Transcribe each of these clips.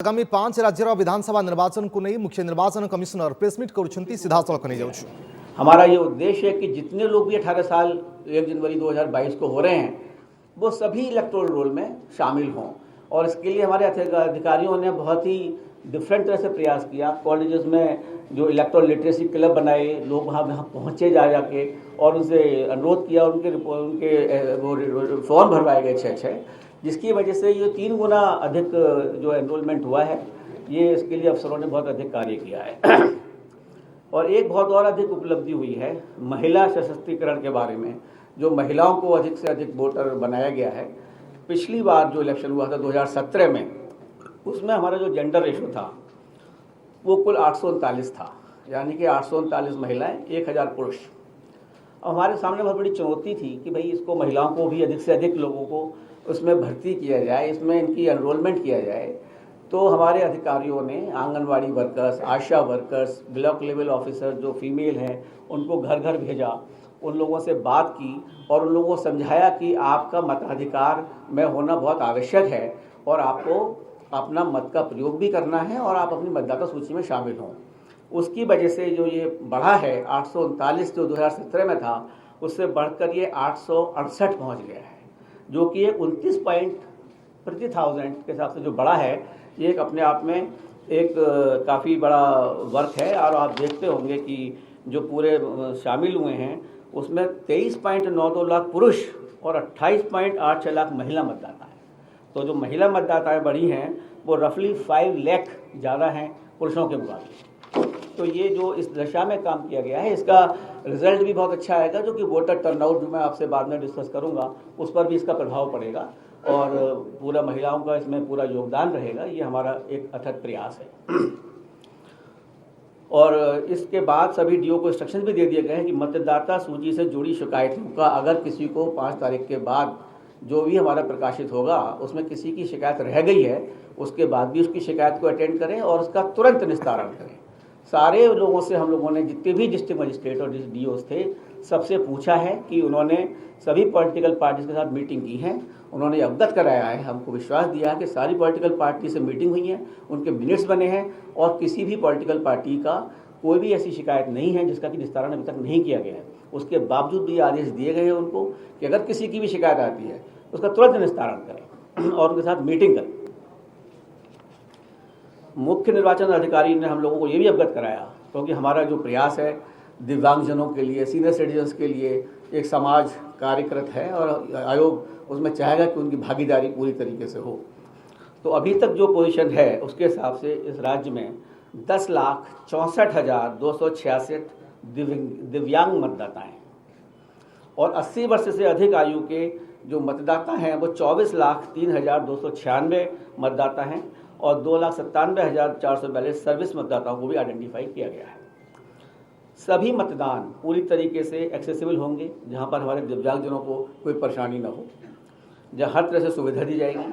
आगामी 5 राज्यर विधानसभा निर्वाचन को नहीं मुख्य निर्वाचन कमिशनर प्रेसमिट कर सीधा सड़क नहीं जाऊँ। हमारा ये उद्देश्य है कि जितने लोग भी 18 साल 1 जनवरी 2022 को हो रहे हैं वो सभी इलेक्टोरल रोल में शामिल हों, और इसके लिए हमारे अधिकारियों ने बहुत ही डिफरेंट तरह से प्रयास किया। कॉलेजेस में जो इलेक्टोरल लिटरेसी क्लब बनाए, लोग वहाँ पहुँचे जाके और उनसे अनुरोध किया, उनके वो फॉर्म भरवाए गए 6, जिसकी वजह से ये 3 गुना अधिक जो एनरोलमेंट हुआ है। ये इसके लिए अफसरों ने बहुत अधिक कार्य किया है। और एक बहुत और अधिक उपलब्धि हुई है महिला सशक्तिकरण के बारे में, जो महिलाओं को अधिक से अधिक वोटर बनाया गया है। पिछली बार जो इलेक्शन हुआ था 2017 में, उसमें हमारा जो जेंडर रेशो था वो कुल 839 था, यानी कि 839 महिलाएं 1000 पुरुष। अब हमारे सामने बहुत बड़ी चुनौती थी कि भाई इसको महिलाओं को भी अधिक से अधिक लोगों को उसमें भर्ती किया जाए, इसमें इनकी एनरोलमेंट किया जाए। तो हमारे अधिकारियों ने आंगनवाड़ी वर्कर्स, आशा वर्कर्स, ब्लॉक लेवल ऑफिसर जो फीमेल हैं उनको घर घर भेजा, उन लोगों से बात की और उन लोगों को समझाया कि आपका मताधिकार में होना बहुत आवश्यक है और आपको अपना मत का प्रयोग भी करना है और आप अपनी मतदाता सूची में शामिल हों। उसकी वजह से जो ये बढ़ा है 839 जो 2017 में था, उससे बढ़कर ये 868 पहुँच गया है, जो कि 29 पॉइंट प्रति 1000 के हिसाब से जो बड़ा है। ये एक अपने आप में एक काफ़ी बड़ा वर्क है। और आप देखते होंगे कि जो पूरे शामिल हुए हैं उसमें 23.92 लाख पुरुष और 28.86 लाख महिला मतदाता हैं। तो जो महिला मतदाताएं बढ़ी हैं वो रफली 5 लाख ज़्यादा हैं पुरुषों के मुकाबले। तो ये जो इस दिशा में काम किया गया है, इसका रिजल्ट भी बहुत अच्छा आएगा, जो कि वोटर टर्नआउट जो मैं आपसे बाद में डिस्कस करूँगा उस पर भी इसका प्रभाव पड़ेगा और पूरा महिलाओं का इसमें पूरा योगदान रहेगा। ये हमारा एक अथक प्रयास है। और इसके बाद सभी डीओ को इंस्ट्रक्शन भी दे दिए गए हैं कि मतदाता सूची से जुड़ी शिकायतों का अगर किसी को 5 तारीख के बाद जो भी हमारा प्रकाशित होगा उसमें किसी की शिकायत रह गई है, उसके बाद भी उसकी शिकायत को अटेंड करें और उसका तुरंत निस्तारण करें। सारे लोगों से हम लोगों ने, जितने भी डिस्ट्रिक्ट मजिस्ट्रेट और डीओस थे, सबसे पूछा है कि उन्होंने सभी पॉलिटिकल पार्टीज के साथ मीटिंग की है, उन्होंने अवगत कराया है, हमको विश्वास दिया है कि सारी पॉलिटिकल पार्टी से मीटिंग हुई है, उनके मिनट्स बने हैं और किसी भी पॉलिटिकल पार्टी का कोई भी ऐसी शिकायत नहीं है जिसका कि निस्तारण अभी तक नहीं किया गया है। उसके बावजूद भी आदेश दिए गए हैं उनको कि अगर किसी की भी शिकायत आती है उसका तुरंत निस्तारण करें और उनके साथ मीटिंग करें। मुख्य निर्वाचन अधिकारी ने हम लोगों को ये भी अवगत कराया, क्योंकि हमारा जो प्रयास है दिव्यांगजनों के लिए, सीनियर सिटीजन्स के लिए एक समाज कार्यकृत है और आयोग उसमें चाहेगा कि उनकी भागीदारी पूरी तरीके से हो। तो अभी तक जो पोजीशन है उसके हिसाब से इस राज्य में 10,64,266 दिव्यांग मतदाता हैं और 80 वर्ष से अधिक आयु के जो मतदाता हैं वो 24,03,296 मतदाता हैं और 2,97,442 सर्विस मतदाताओं को भी आइडेंटिफाई किया गया है। सभी मतदान पूरी तरीके से एक्सेसिबल होंगे, जहां पर हमारे दिव्यांगजनों को कोई परेशानी ना हो, जहाँ हर तरह से सुविधा दी जाएगी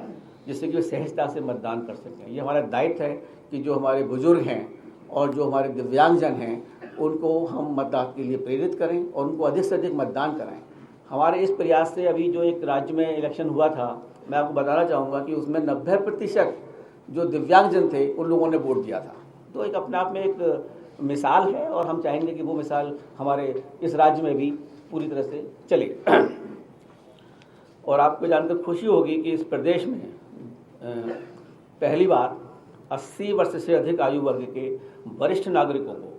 जिससे कि वे सहजता से मतदान कर सकें। ये हमारा दायित्व है कि जो हमारे बुजुर्ग हैं और जो हमारे दिव्यांगजन हैं उनको हम मतदान के लिए प्रेरित करें और उनको अधिक से अधिक मतदान कराएं। हमारे इस प्रयास से अभी जो एक राज्य में इलेक्शन हुआ था, मैं आपको बताना चाहूँगा कि उसमें 90% जो दिव्यांगजन थे उन लोगों ने वोट दिया था। तो एक अपने आप में एक मिसाल है और हम चाहेंगे कि वो मिसाल हमारे इस राज्य में भी पूरी तरह से चले। और आपको जानकर खुशी होगी कि इस प्रदेश में पहली बार 80 वर्ष से अधिक आयु वर्ग के वरिष्ठ नागरिकों को,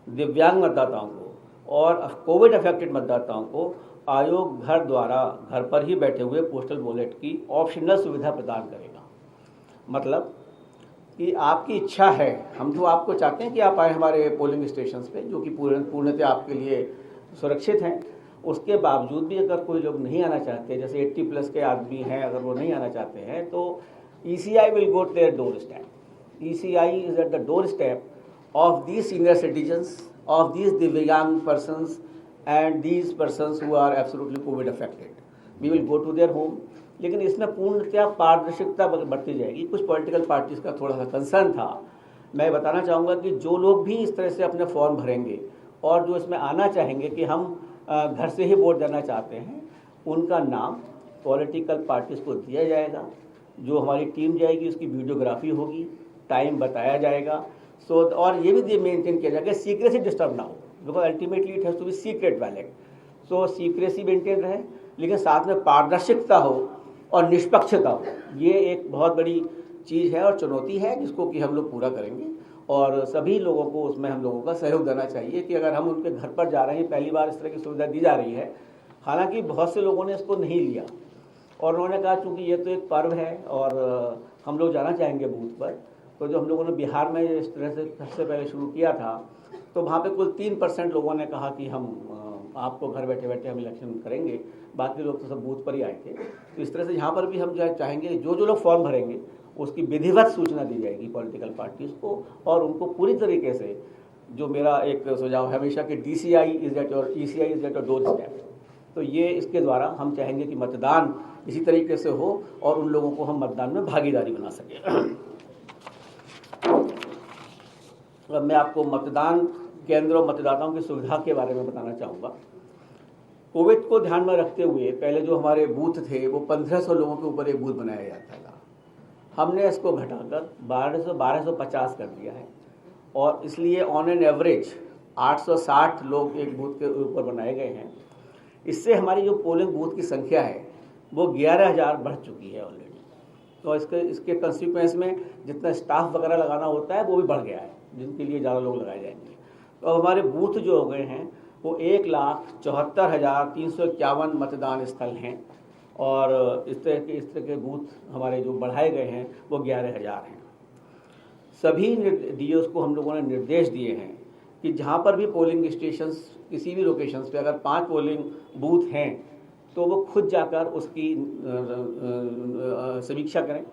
दिव्यांग मतदाताओं को और कोविड अफेक्टेड मतदाताओं को आयोग घर द्वारा घर पर ही बैठे हुए पोस्टल बैलेट की ऑप्शनल सुविधा प्रदान करेगा। मतलब कि आपकी इच्छा है, हम तो आपको चाहते हैं कि आप आए हमारे पोलिंग स्टेशंस पे, जो कि पूर्णतः आपके लिए सुरक्षित हैं। उसके बावजूद भी अगर कोई लोग नहीं आना चाहते, जैसे 80+ के आदमी हैं, अगर वो नहीं आना चाहते हैं तो ECI will go to their doorstep. ECI is at the doorstep of these senior citizens, of these divyang persons and these persons who are absolutely COVID affected. We will go to their home. लेकिन इसमें पूर्णतः पारदर्शिता बढ़ती जाएगी। कुछ political parties का थोड़ा सा कंसर्न था। मैं बताना चाहूँगा कि जो लोग भी इस तरह से अपने फॉर्म भरेंगे और जो इसमें आना चाहेंगे कि हम घर से ही वोट देना चाहते हैं, उनका नाम पॉलिटिकल पार्टीज को दिया जाएगा। जो हमारी टीम जाएगी उसकी वीडियोग्राफी होगी टाइम बताया जाएगा। सो और ये भी मेंटेन किया जाएगा सीक्रेसी डिस्टर्ब ना हो, because ultimately it has to be secret ballot. So secrecy maintain रहे, लेकिन साथ में पारदर्शिता हो और निष्पक्षता हो। ये एक बहुत बड़ी चीज़ है और चुनौती है जिसको कि हम लोग पूरा करेंगे। और सभी लोगों को उसमें हम लोगों का सहयोग देना चाहिए कि अगर हम उनके घर पर जा रहे हैं, पहली बार इस तरह की सुविधा दी जा रही है। हालांकि बहुत से लोगों ने इसको नहीं लिया और उन्होंने कहा चूँकि ये तो एक पर्व है और हम लोग जाना चाहेंगे बूथ पर। तो जो हम लोगों ने बिहार में इस तरह से सबसे पहले शुरू किया था, तो वहाँ पे कुल 3% लोगों ने कहा कि हम आपको घर बैठे बैठे हम इलेक्शन करेंगे, बाकी लोग तो सब बूथ पर ही आए थे। तो इस तरह से यहाँ पर भी हम जो चाहेंगे जो लोग फॉर्म भरेंगे उसकी विधिवत सूचना दी जाएगी पॉलिटिकल पार्टीज़ को, और उनको पूरी तरीके से, जो मेरा एक सुझाव हमेशा कि ECI is at your door step. तो ये इसके द्वारा हम चाहेंगे कि मतदान इसी तरीके से हो और उन लोगों को हम मतदान में भागीदारी बना सकें। अब मैं आपको मतदान केंद्र और मतदाताओं की सुविधा के बारे में बताना चाहूँगा। कोविड को ध्यान में रखते हुए पहले जो हमारे बूथ थे वो 1500 लोगों के ऊपर एक बूथ बनाया जाता था। हमने इसको घटाकर 1250 कर दिया है और इसलिए ऑन एन एवरेज 860 लोग एक बूथ के ऊपर बनाए गए हैं। इससे हमारी जो पोलिंग बूथ की संख्या है वो 11,000 बढ़ चुकी है ऑलरेडी। तो इसके कंसिक्वेंस में जितना स्टाफ वगैरह लगाना होता है वो भी बढ़ गया है, जिनके लिए ज़्यादा लोग लगाए जाएंगे। तो अब हमारे बूथ जो हो गए हैं वो 1,74,351 मतदान स्थल हैं और इस तरह के बूथ हमारे जो बढ़ाए गए हैं वो 11,000 हैं। सभी DOs को हम लोगों ने निर्देश दिए हैं कि जहाँ पर भी पोलिंग स्टेशंस किसी भी लोकेशंस पे अगर 5 पोलिंग बूथ हैं तो वो खुद जाकर उसकी समीक्षा करें,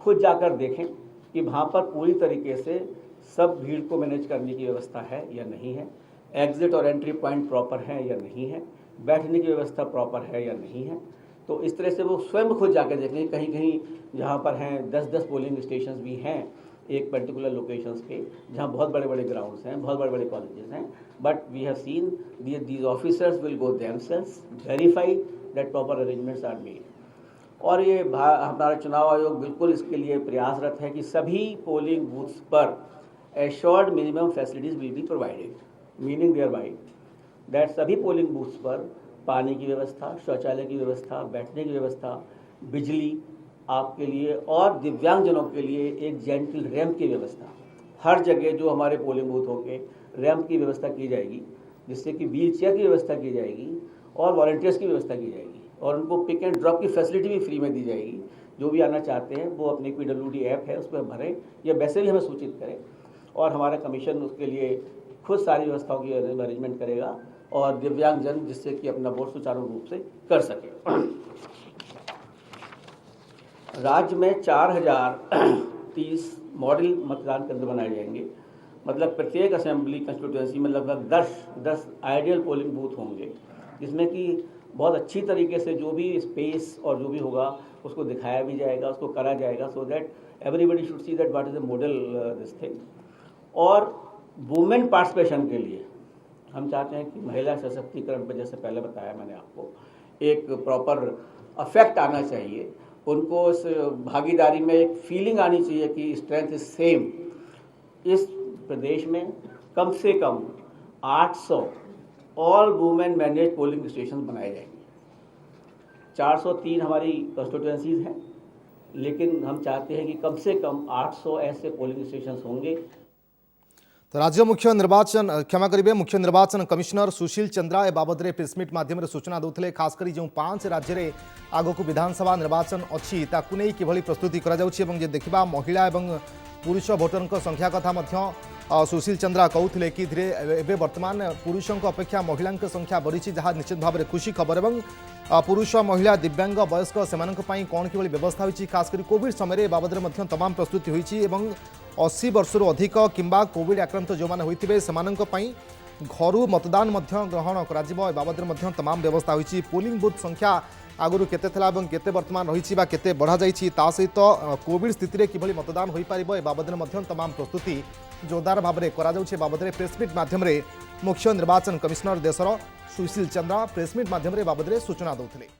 खुद जाकर देखें कि वहाँ पर पूरी तरीके से सब भीड़ को मैनेज करने की व्यवस्था है या नहीं है, एग्जिट और एंट्री पॉइंट प्रॉपर है या नहीं है, बैठने की व्यवस्था प्रॉपर है या नहीं है। तो इस तरह से वो स्वयं खुद जाकर देखें। कहीं कहीं जहाँ पर हैं 10-10 पोलिंग स्टेशंस भी हैं एक पर्टिकुलर लोकेशंस पे, जहाँ बहुत बड़े बड़े ग्राउंड्स हैं, बहुत बड़े बड़े कॉलेजेस हैं, but we have seen these officers will go themselves, verify that proper arrangements are made. और ये हमारा चुनाव आयोग बिल्कुल इसके लिए प्रयासरत है कि सभी पोलिंग बूथ्स पर assured minimum facilities will be provided, meaning thereby that सभी पोलिंग बूथ्स पर पानी की व्यवस्था, शौचालय की व्यवस्था, बैठने की व्यवस्था, बिजली आपके लिए और दिव्यांगजनों के लिए एक जेंटल रैंप की व्यवस्था, हर जगह जो हमारे पोलिंग बूथ होंगे रैंप की व्यवस्था की जाएगी, जिससे कि व्हील चेयर की व्यवस्था की जाएगी और वॉलंटियर्स की व्यवस्था की जाएगी और उनको पिक एंड ड्रॉप की फैसिलिटी भी फ्री में दी जाएगी। जो भी आना चाहते हैं वो अपनी PWD ऐप है उस पर भरें या वैसे भी हमें सूचित करें और हमारा कमीशन उसके लिए खुद सारी व्यवस्थाओं की अरेंजमेंट करेगा और दिव्यांगजन जिससे कि अपना वोट सुचारू रूप से कर सके। राज्य में 4030 मॉडल मतदान केंद्र बनाए जाएंगे, मतलब प्रत्येक असेंबली कंस्टिट्यूएंसी में लगभग 10 आइडियल पोलिंग बूथ होंगे, जिसमें कि बहुत अच्छी तरीके से जो भी स्पेस और जो भी होगा उसको दिखाया भी जाएगा, उसको करा जाएगा, so that everybody should see that what is the model this thing. और वुमेन पार्टिसिपेशन के लिए हम चाहते हैं कि महिला सशक्तिकरण पर, जैसे पहले बताया मैंने आपको, एक प्रॉपर अफेक्ट आना चाहिए, उनको इस भागीदारी में एक फीलिंग आनी चाहिए कि स्ट्रेंथ इज सेम। इस प्रदेश में कम से कम 800 all women manage polling station बनाए जाएंगे। 403 हमारी कंस्टिट्यूएंसीज हैं, लेकिन हम चाहते हैं कि कम से कम 800 ऐसे पोलिंग स्टेशन होंगे। तो राज्य मुख्य निर्वाचन क्षमा करेंगे मुख्य निर्वाचन कमिशनर सुशील चंद्रा ए बाबद प्रेसमिट माध्यम सूचना देते, खासकर जो 5 राज्य में आगक विधानसभा निर्वाचन अच्छी ताकू नहीं किभली प्रस्तुति करा देखा महिला और पुरुष भोटर संख्या कथा सुशील चंद्रा कहते कि धीरे वर्तमान पुरुषों अपेक्षा महिला संख्या बढ़ी, जहाँ निश्चित भाव में खुशी खबर। और पुरुष महिला दिव्यांग वयस्क से कौन कि व्यवस्था होती, खासकर कोविड समय बाबद में तमाम प्रस्तुति होती, 80 वर्ष अधिक किंबा कोविड आक्रांत जो मैंने होते से घर मतदान ग्रहण कर बाबद में तमाम व्यवस्था होती। पोलिंग बूथ संख्या आगुरी केते थिला एवं केते वर्तमान रही केते बढ़ा जाइछि, ता सहित कोविड स्थिति में किभली मतदान हो पारिबो ए बाबद में तमाम प्रस्तुति जोरदार भाव में करा जाउछि। बाबद प्रेसमिट माध्यम मुख्य निर्वाचन कमिशनर देशर सुशील चंद्रा प्रेसमिट माध्यम बाबद सूचना देउथिले।